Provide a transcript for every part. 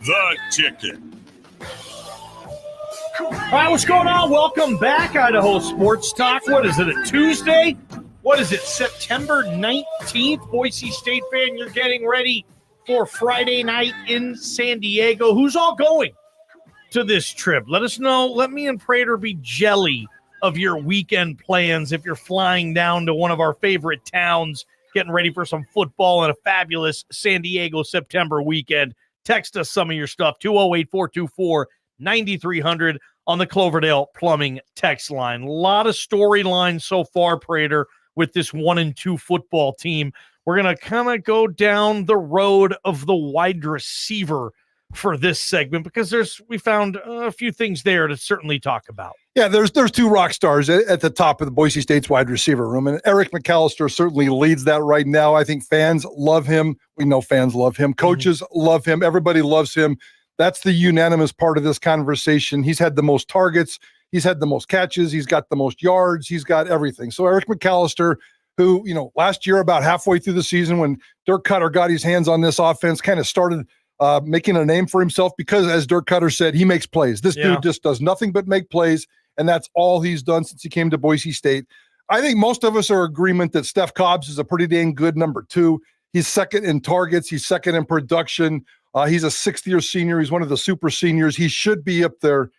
The Ticket. All right, what's going on? Welcome back, Idaho Sports Talk. What is it, a Tuesday? What is it, September 19th? Boise State fan, you're getting ready for Friday night in San Diego. Who's all going to this trip? Let us know. Let me and Prater be jelly of your weekend plans if you're flying down to one of our favorite towns, getting ready for some football and a fabulous San Diego September weekend. Text us some of your stuff, 208-424-9300 on the Cloverdale Plumbing text line. A lot of storylines so far, Prater, with this 1-2 football team. We're going to kind of go down the road of the wide receiver for this segment because we found a few things there to certainly talk about. Yeah, there's two rock stars at the top of the Boise State's wide receiver room, and Eric McAlister certainly leads that right now. I think fans love him. We know fans love him. Coaches love him. Everybody loves him. That's the unanimous part of this conversation. He's had the most targets. He's had the most catches. He's got the most yards. He's got everything. So Eric McAlister, who, last year about halfway through the season when Dirk Cutter got his hands on this offense, kind of started making a name for himself because, as Dirk Cutter said, he makes plays. This dude just does nothing but make plays. And that's all he's done since he came to Boise State. I think most of us are in agreement that Stef Cobbs is a pretty dang good number 2. He's second in targets. He's second in production. He's a sixth-year senior. He's one of the super seniors. He should be up there.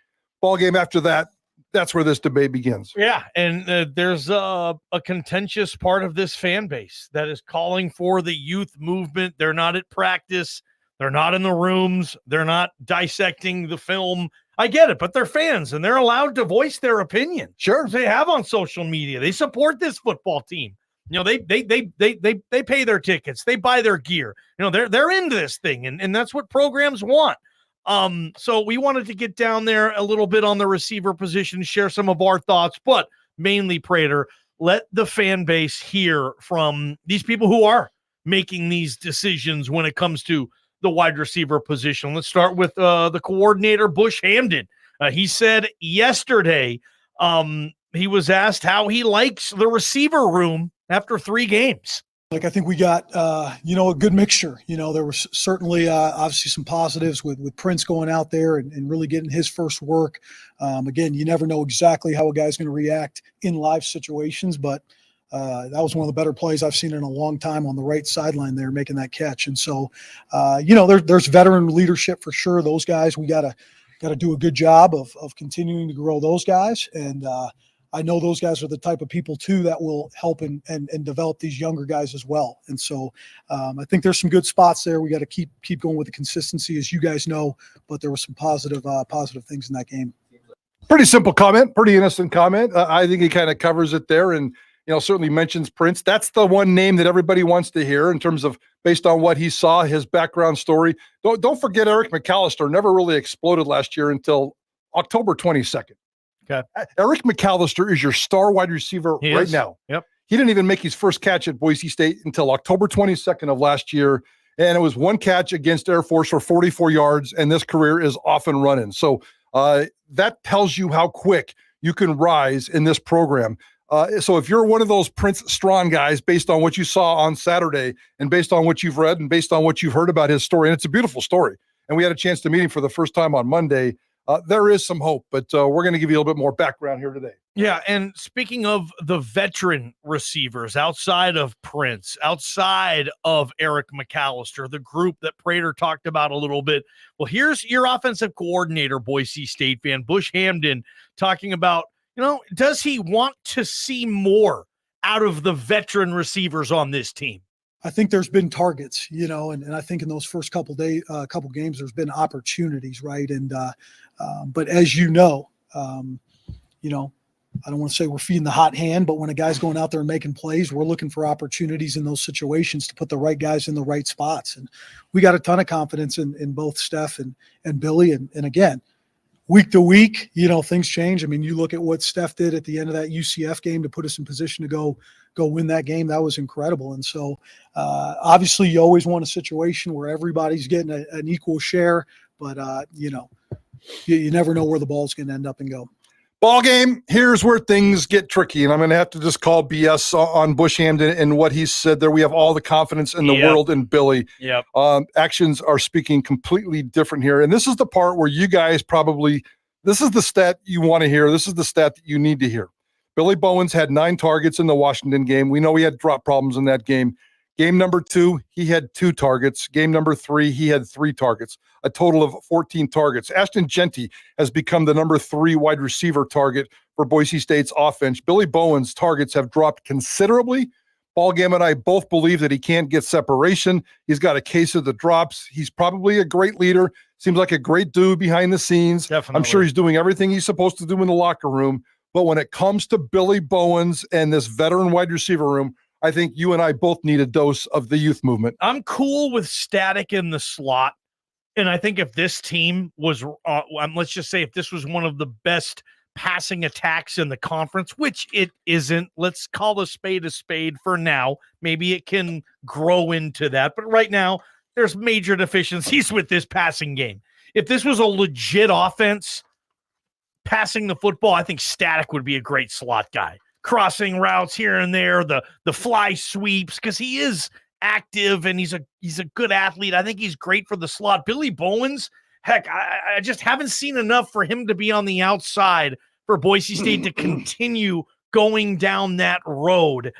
Ball game after that, that's where this debate begins. Yeah, and there's a contentious part of this fan base that is calling for the youth movement. They're not at practice. They're not in the rooms. They're not dissecting the film. I get it, but they're fans, and they're allowed to voice their opinion. Sure. They have on social media. They support this football team. They pay their tickets. They buy their gear. They're into this thing, and that's what programs want. So we wanted to get down there a little bit on the receiver position, share some of our thoughts, but mainly, Prater, let the fan base hear from these people who are making these decisions when it comes to the wide receiver position. Let's start with the coordinator, Bush Hamdan. He said yesterday he was asked how he likes the receiver room after 3 games. I think we got, a good mixture. There was certainly obviously some positives with Prince going out there and really getting his first work. Again, you never know exactly how a guy's going to react in live situations, but that was one of the better plays I've seen in a long time on the right sideline there, making that catch. And so, there's veteran leadership for sure. Those guys, we got to do a good job of continuing to grow those guys. And I know those guys are the type of people too that will help and develop these younger guys as well. And so I think there's some good spots there. We got to keep going with the consistency, as you guys know, but there were some positive things in that game. Pretty simple comment, pretty innocent comment. I think he kind of covers it there and, certainly mentions Prince. That's the one name that everybody wants to hear in terms of based on what he saw, his background story. Don't forget Eric McAlister never really exploded last year until October 22nd. Okay. Eric McAlister is your star wide receiver right now. Yep. He didn't even make his first catch at Boise State until October 22nd of last year. And it was one catch against Air Force for 44 yards, and this career is off and running. So that tells you how quick you can rise in this program. So if you're one of those Prince Strachan guys, based on what you saw on Saturday and based on what you've read and based on what you've heard about his story, and it's a beautiful story, and we had a chance to meet him for the first time on Monday, there is some hope, but we're going to give you a little bit more background here today. Yeah, and speaking of the veteran receivers, outside of Prince, outside of Eric McAlister, the group that Prater talked about a little bit, well, here's your offensive coordinator, Boise State fan, Bush Hamdan, talking about, does he want to see more out of the veteran receivers on this team? I think there's been targets, and I think in those first couple games, there's been opportunities, right? And but as I don't want to say we're feeding the hot hand, but when a guy's going out there and making plays, we're looking for opportunities in those situations to put the right guys in the right spots. And we got a ton of confidence in both Stef and Billy. And again, week to week, things change. I mean, you look at what Stef did at the end of that UCF game to put us in position to go win that game. That was incredible. And so obviously you always want a situation where everybody's getting an equal share, but you never know where the ball's going to end up and go. Ball game, here's where things get tricky, and I'm going to have to just call BS on Bush Hamden and what he said there. We have all the confidence in the world in Billy. Yep. Actions are speaking completely different here, and this is the part where you guys this is the stat you want to hear. This is the stat that you need to hear. Billy Bowens had 9 targets in the Washington game. We know he had drop problems in that game. Game number 2, he had 2 targets. Game number 3, he had 3 targets, a total of 14 targets. Ashton Genty has become the number 3 wide receiver target for Boise State's offense. Billy Bowens' targets have dropped considerably. Ballgame and I both believe that he can't get separation. He's got a case of the drops. He's probably a great leader. Seems like a great dude behind the scenes. Definitely. I'm sure he's doing everything he's supposed to do in the locker room. But when it comes to Billy Bowens and this veteran wide receiver room, I think you and I both need a dose of the youth movement. I'm cool with static in the slot. And I think if this team was, let's just say if this was one of the best passing attacks in the conference, which it isn't, let's call a spade for now. Maybe it can grow into that. But right now, there's major deficiencies with this passing game. If this was a legit offense, passing the football, I think static would be a great slot guy. Crossing routes here and there, the fly sweeps, because he is active and he's a good athlete. I think he's great for the slot. Billy Bowens, heck, I just haven't seen enough for him to be on the outside for Boise State to continue going down that road.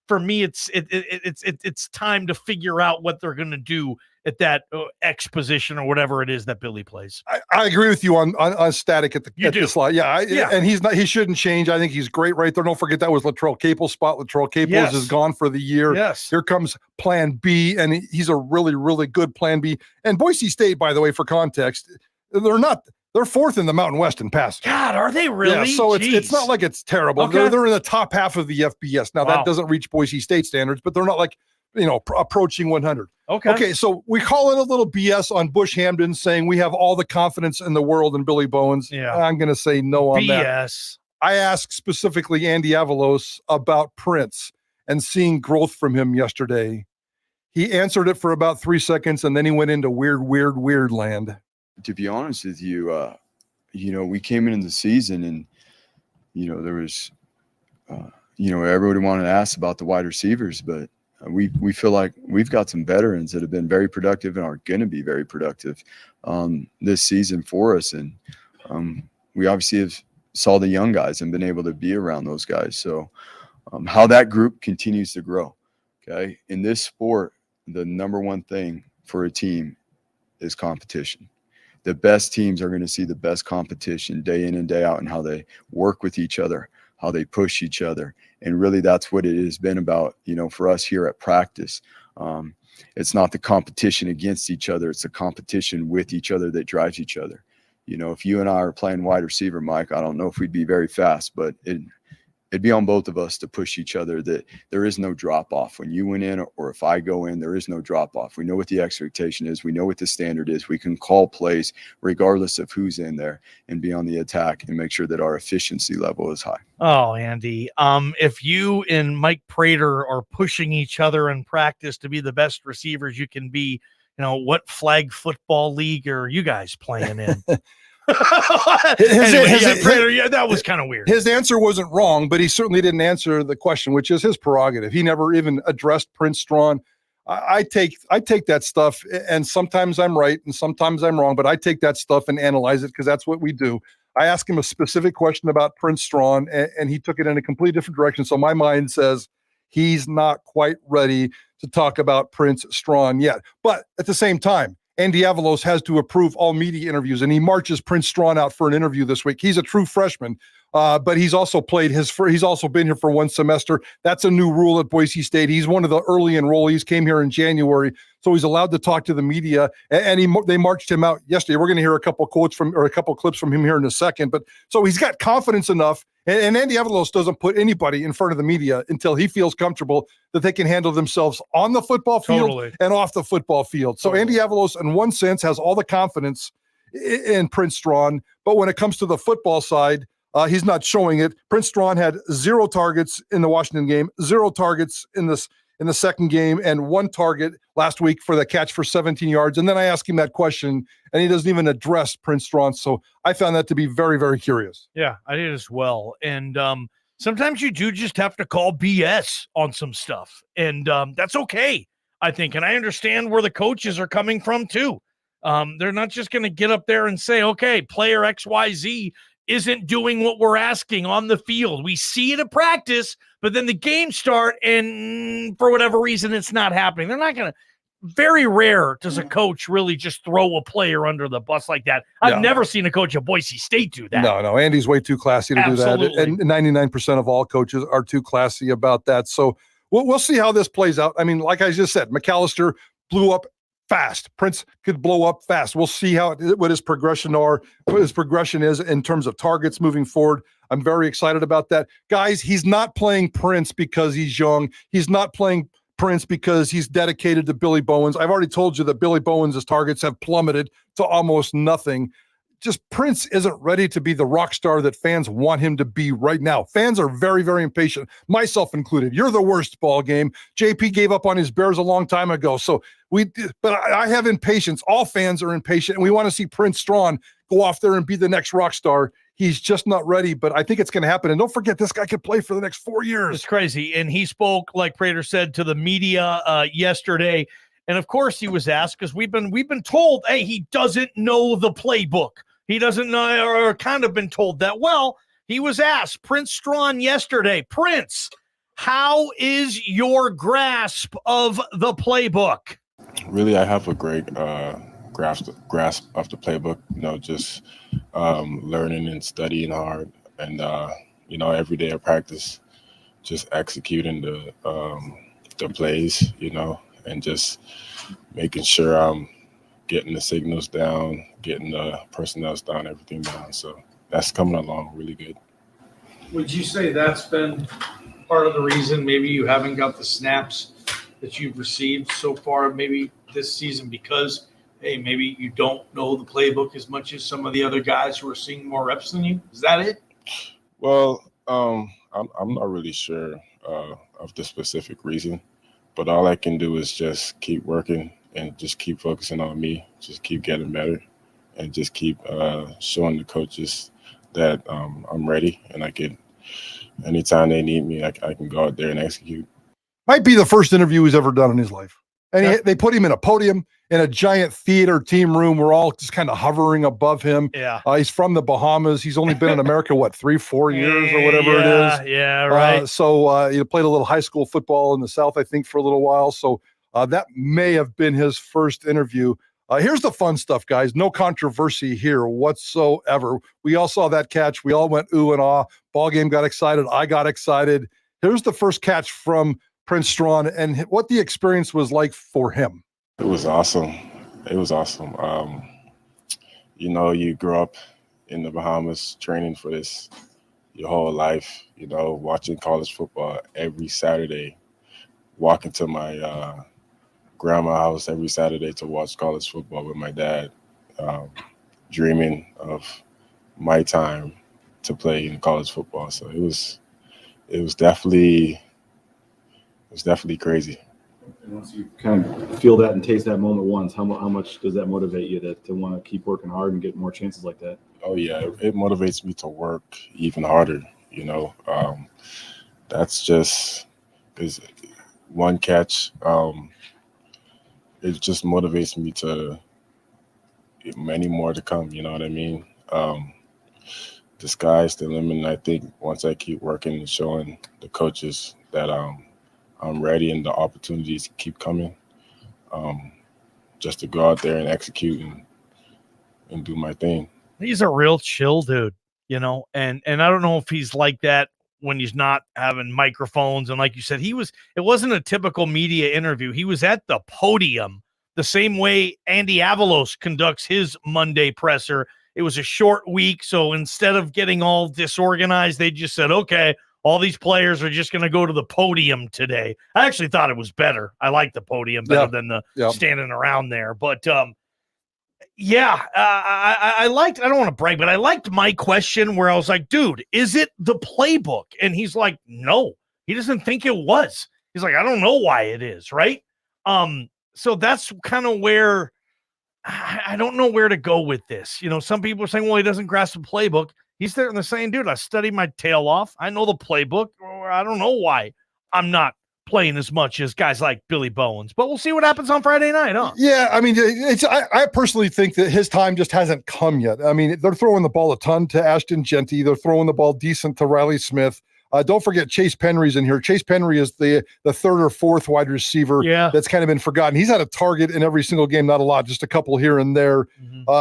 For me, it's time to figure out what they're going to do at that X position or whatever it is that Billy plays. I agree with you on static at the slot. Yeah, and he shouldn't change. I think he's great right there. Don't forget that was Latrell Capel's spot. Latrell Capels is gone for the year. Yes. Here comes Plan B, and he's a really, really good Plan B. And Boise State, by the way, for context, they're 4th in the Mountain West in passing. God, are they really? Yeah, so it's not like it's terrible. Okay. They're in the top half of the FBS. Now, that doesn't reach Boise State standards, but they're not like, approaching 100. Okay, so we call it a little BS on Bush Hamden saying we have all the confidence in the world in Billy Bowens. Yeah. I'm going to say no on that. BS. I asked specifically Andy Avalos about Prince and seeing growth from him yesterday. He answered it for about 3 seconds, and then he went into weird land. To be honest with you, we came into the season and, there was, everybody wanted to ask about the wide receivers, but we feel like we've got some veterans that have been very productive and are going to be very productive this season for us. And we obviously have saw the young guys and been able to be around those guys. So how that group continues to grow, okay? In this sport, the number one thing for a team is competition. The best teams are going to see the best competition day in and day out and how they work with each other, how they push each other. And really that's what it has been about, for us here at practice. It's not the competition against each other. It's the competition with each other that drives each other. If you and I are playing wide receiver, Mike, I don't know if we'd be very fast, but it'd be on both of us to push each other, that there is no drop off when you went in or if I go in. There is no drop off. We know what the expectation is. We know what the standard is. We can call plays regardless of who's in there and be on the attack and make sure that our efficiency level is high. Oh, Andy, if you and Mike Prater are pushing each other in practice to be the best receivers you can be, what flag football league are you guys playing in? That was kind of weird. His answer wasn't wrong, but he certainly didn't answer the question, which is his prerogative. He never even addressed Prince Strachan. I take that stuff, and sometimes I'm right and sometimes I'm wrong, but I take that stuff and analyze it because that's what we do. I asked him a specific question about Prince Strachan, and he took it in a completely different direction. So my mind says he's not quite ready to talk about Prince Strachan yet. But at the same time, Andy Avalos has to approve all media interviews, and he marches Prince Strachan out for an interview this week. He's a true freshman, but he's also he's also been here for 1 semester. That's a new rule at Boise State. He's one of the early enrollees, came here in January, so he's allowed to talk to the media, and they marched him out yesterday. We're going to hear a couple clips from him here in a second, but so he's got confidence enough, and Andy Avalos doesn't put anybody in front of the media until he feels comfortable that they can handle themselves on the football field and off the football field. So Andy Avalos, in one sense, has all the confidence in Prince Strachan, but when it comes to the football side, he's not showing it. Prince Strachan had 0 targets in the Washington game, 0 targets in in the second game and 1 target last week for the catch for 17 yards. And then I ask him that question, and he doesn't even address Prince Strachan. So I found that to be very, very curious. Yeah, I did as well. And sometimes you do just have to call BS on some stuff. And that's okay, I think. And I understand where the coaches are coming from, too. They're not just going to get up there and say, okay, player XYZ isn't doing what we're asking on the field. We see it at practice, but then the games start, and for whatever reason, it's not happening. They're not going to. Very rare does a coach really just throw a player under the bus like that. I've never seen a coach at Boise State do that. No, Andy's way too classy to do that. And 99% of all coaches are too classy about that. So we'll see how this plays out. I mean, like I just said, McAlister blew up fast. Prince could blow up fast. We'll see what his progression is in terms of targets moving forward. I'm very excited about that. Guys, he's not playing Prince because he's young. He's not playing Prince because he's dedicated to Billy Bowens. I've already told you that Billy Bowens' targets have plummeted to almost nothing. Just Prince isn't ready to be the rock star that fans want him to be right now. Fans are very, very impatient, myself included. You're the worst ball game. JP gave up on his Bears a long time ago. But I have impatience. All fans are impatient, and we want to see Prince Strachan go off there and be the next rock star. He's just not ready, but I think it's going to happen. And don't forget, this guy could play for the next 4 years. It's crazy. And he spoke, like Prater said, to the media yesterday. And of course he was asked, because we've been told, hey, he doesn't know the playbook. He doesn't know, or kind of been told that. Well, he was asked, Prince Strachan yesterday, Prince, how is your grasp of the playbook? Really, I have a great grasp of the playbook, just learning and studying hard, and every day of practice, just executing the plays, and just making sure I'm getting the signals down, getting the personnel down, everything down. So that's coming along really good. Would you say that's been part of the reason maybe you haven't got the snaps that you've received so far, maybe this season, because hey, maybe you don't know the playbook as much as some of the other guys who are seeing more reps than you? Is that it? Well, I'm not really sure of the specific reason, but all I can do is just keep working and just keep focusing on me, just keep getting better, and just keep showing the coaches that I'm ready, and I can, anytime they need me, I can go out there and execute. Might be the first interview he's ever done in his life. And they put him in a podium in a giant theater team room. We're all just kind of hovering above him. Yeah. He's from the Bahamas. He's only been in America, 3-4 years or whatever it is. Yeah, right. So he played a little high school football in the South, I think, for a little while. So that may have been his first interview. Here's the fun stuff, guys. No controversy here whatsoever. We all saw that catch. We all went ooh and ah. Ball game got excited. I got excited. Here's the first catch from Prince Strachan and what the experience was like for him. It was awesome. It was awesome. You grew up in the Bahamas training for this your whole life, watching college football every Saturday, walking to my grandma's house every Saturday to watch college football with my dad, dreaming of my time to play in college football. So it was definitely crazy. And once you kind of feel that and taste that moment once, how much does that motivate you to want to keep working hard and get more chances like that? Oh yeah, it motivates me to work even harder. That's just because one catch, it just motivates me to many more to come. You know what I mean? The sky's the limit. And I think once I keep working and showing the coaches that I'm ready and the opportunities keep coming, just to go out there and execute and do my thing. He's a real chill dude, and I don't know if he's like that when he's not having microphones. And like you said, it wasn't a typical media interview. He was at the podium the same way Andy Avalos conducts his Monday presser. It was a short week, so instead of getting all disorganized, they just said, okay, all these players are just going to go to the podium today. I actually thought it was better. I like the podium better than the standing around there. But, I liked, I don't want to brag, but I liked my question where I was like, dude, is it the playbook? And he's like, no, he doesn't think it was. He's like, I don't know why it is, right? So that's kind of where I don't know where to go with this. Some people are saying, well, he doesn't grasp the playbook. He's there and they're saying, dude, I studied my tail off. I know the playbook. I don't know why I'm not playing as much as guys like Billy Bowens, but we'll see what happens on Friday night, huh? Yeah, I mean, I personally think that his time just hasn't come yet. I mean, they're throwing the ball a ton to Ashton Genty. They're throwing the ball decent to Riley Smith. Don't forget Chase Penry's in here. Chase Penry is the third or fourth wide receiver that's kind of been forgotten. He's had a target in every single game, not a lot, just a couple here and there.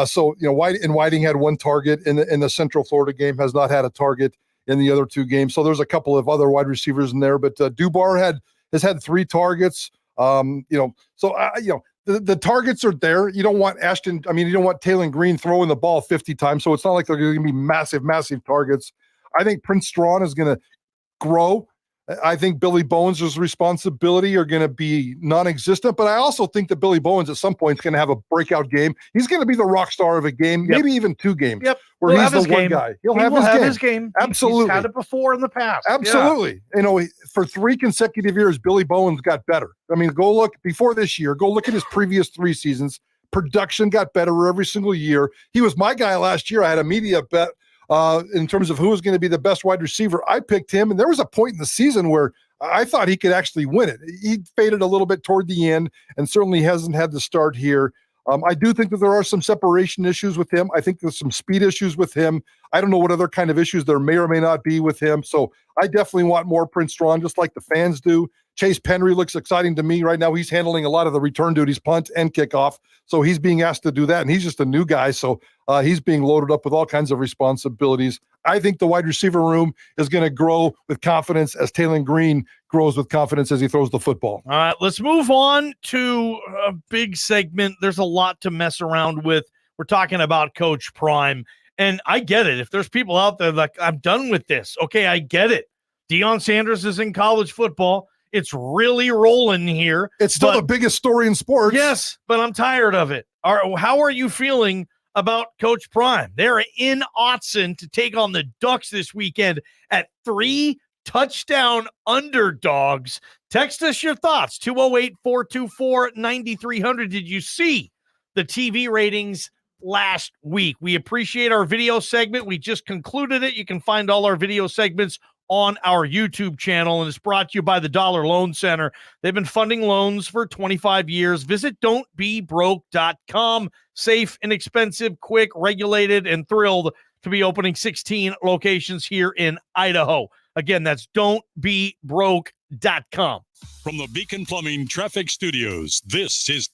So, Whiting had one target in the Central Florida game, has not had a target in the other two games. So there's a couple of other wide receivers in there, but Dubar has had 3 targets. The targets are there. You don't want you don't want Taylor Green throwing the ball 50 times. So it's not like they're going to be massive targets. I think Prince Strachan is going to grow. I think Billy Bowens' responsibility are going to be non-existent, but I also think that Billy Bowens at some point is going to have a breakout game. He's going to be the rock star of a game, maybe even 2 games. Where he's the one guy. He'll have his game. Absolutely. He's had it before in the past. Absolutely. For 3 consecutive years, Billy Bowens got better. I mean, go look before this year, go look at his previous 3 seasons. Production got better every single year. He was my guy last year. I had a media bet in terms of who was going to be the best wide receiver. I picked him, and there was a point in the season where I thought he could actually win it. He faded a little bit toward the end and certainly hasn't had the start here. I do think that there are some separation issues with him. I think there's some speed issues with him. I don't know what other kind of issues there may or may not be with him. So I definitely want more Prince Strachan, just like the fans do. Chase Penry looks exciting to me right now. He's handling a lot of the return duties, punt and kickoff. So he's being asked to do that, and he's just a new guy. So he's being loaded up with all kinds of responsibilities. I think the wide receiver room is going to grow with confidence as Taylor Green grows with confidence as he throws the football. All right, let's move on to a big segment. There's a lot to mess around with. We're talking about Coach Prime, and I get it. If there's people out there like, I'm done with this. Okay, I get it. Deion Sanders is in college football. It's really rolling here. It's still the biggest story in sports. Yes, but I'm tired of it. How are you feeling about Coach Prime? They're in Autzen to take on the Ducks this weekend at 3 touchdown underdogs. Text us your thoughts, 208-424-9300. Did you see the TV ratings last week? We appreciate our video segment. We just concluded it. You can find all our video segments on our YouTube channel, and it's brought to you by the Dollar Loan Center. They've been funding loans for 25 years. Visit don'tbebroke.com. Safe, inexpensive, quick, regulated, and thrilled to be opening 16 locations here in Idaho. Again, that's don'tbebroke.com. From the Beacon Plumbing Traffic Studios, this is